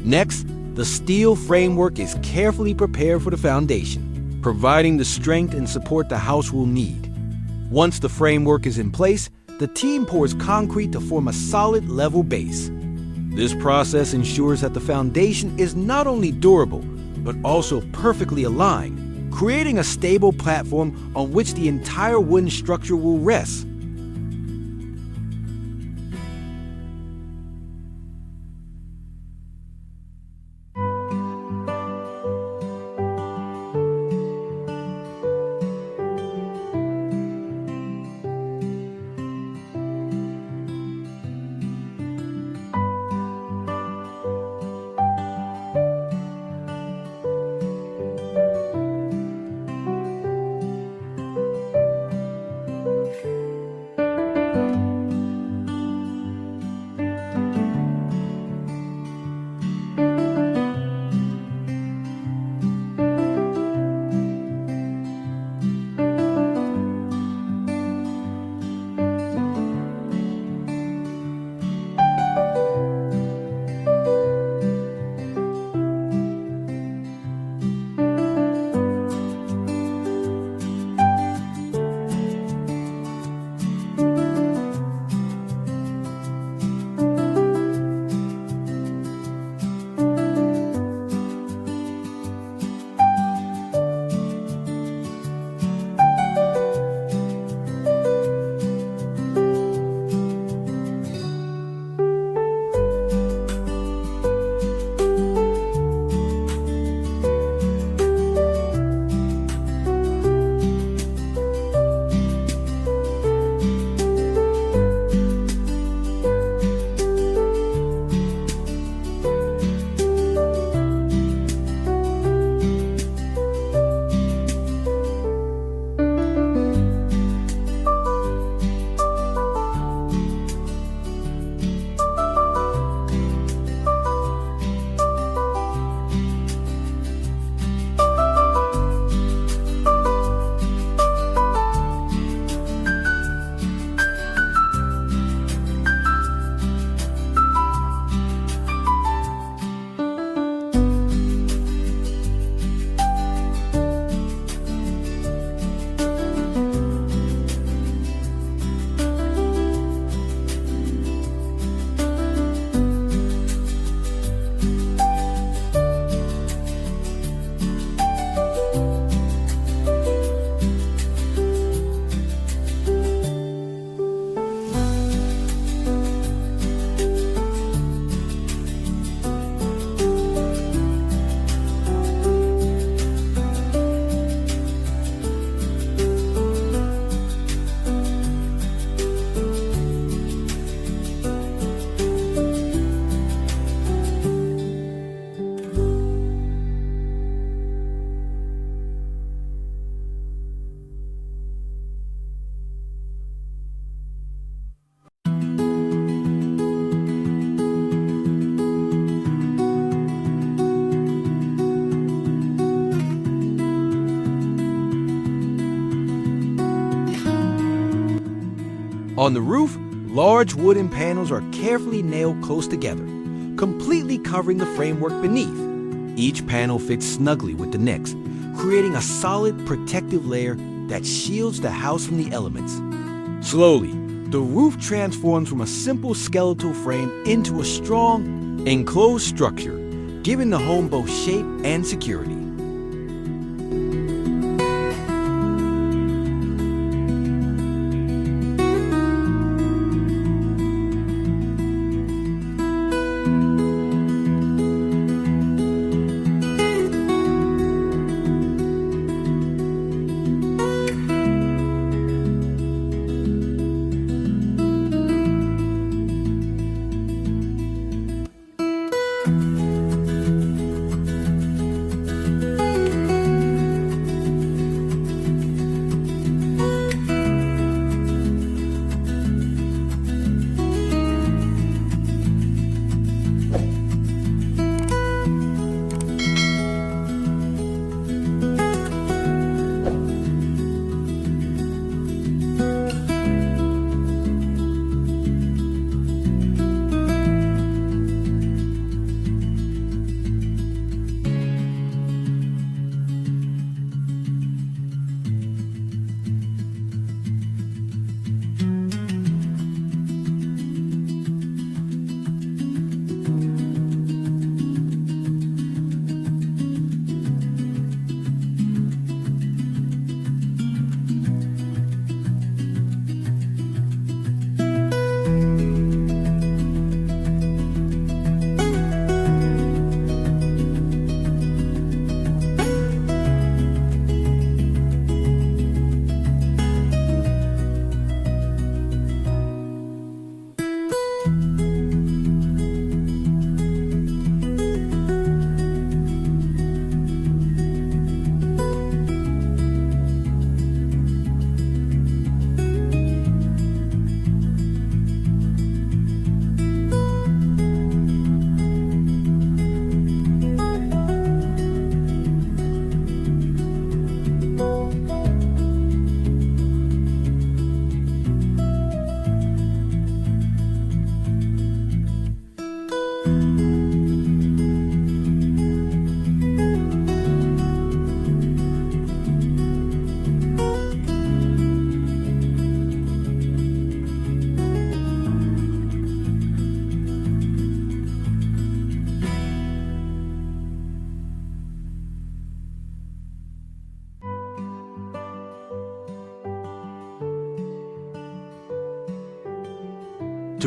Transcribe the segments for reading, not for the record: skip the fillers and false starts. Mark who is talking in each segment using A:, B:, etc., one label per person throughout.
A: Next, the steel framework is carefully prepared for the foundation, providing the strength and support the house will need. Once the framework is in place, the team pours concrete to form a solid, level base. This process ensures that the foundation is not only durable, but also perfectly aligned, creating a stable platform on which the entire wooden structure will rest. On the roof, large wooden panels are carefully nailed close together, completely covering the framework beneath. Each panel fits snugly with the next, creating a solid protective layer that shields the house from the elements. Slowly, the roof transforms from a simple skeletal frame into a strong, enclosed structure, giving the home both shape and security.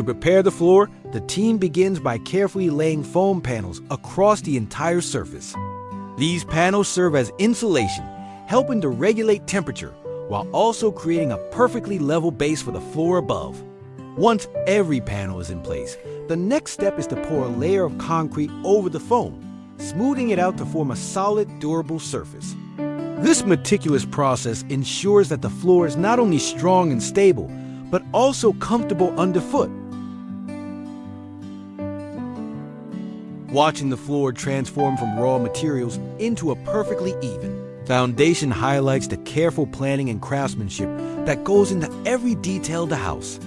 A: To prepare the floor, the team begins by carefully laying foam panels across the entire surface. These panels serve as insulation, helping to regulate temperature while also creating a perfectly level base for the floor above. Once every panel is in place, the next step is to pour a layer of concrete over the foam, smoothing it out to form a solid, durable surface. This meticulous process ensures that the floor is not only strong and stable, but also comfortable underfoot. Watching the floor transform from raw materials into a perfectly even foundation highlights the careful planning and craftsmanship that goes into every detail of the house.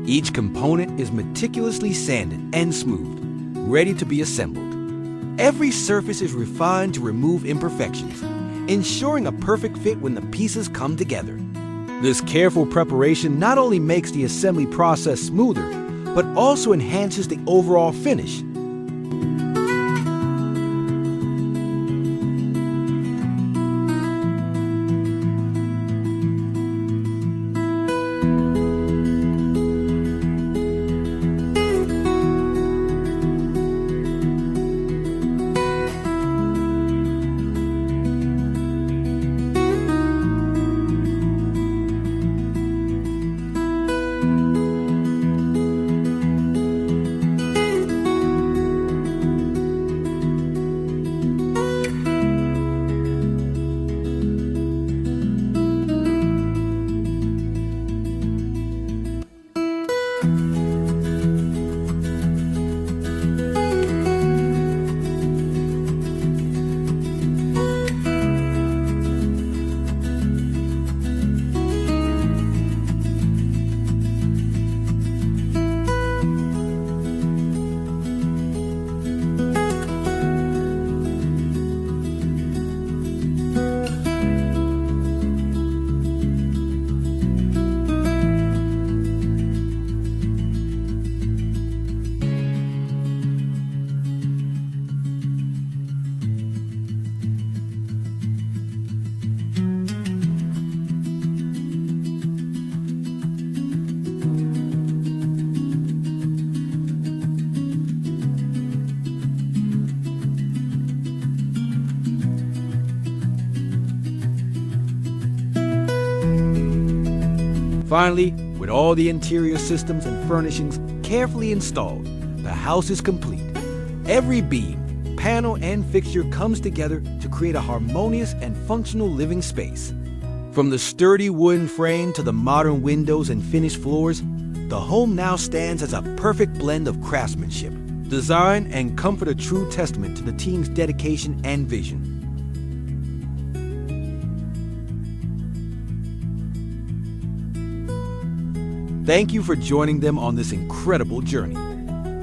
A: Each component is meticulously sanded and smoothed, ready to be assembled. Every surface is refined to remove imperfections, ensuring a perfect fit when the pieces come together. This careful preparation not only makes the assembly process smoother, but also enhances the overall finish. Finally, with all the interior systems and furnishings carefully installed, the house is complete. Every beam, panel, and fixture comes together to create a harmonious and functional living space. From the sturdy wooden frame to the modern windows and finished floors, the home now stands as a perfect blend of craftsmanship, design, and comfort, a true testament to the team's dedication and vision. Thank you for joining them on this incredible journey.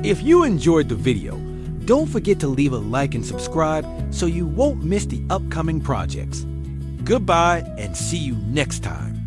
A: If you enjoyed the video, don't forget to leave a like and subscribe so you won't miss the upcoming projects. Goodbye and see you next time.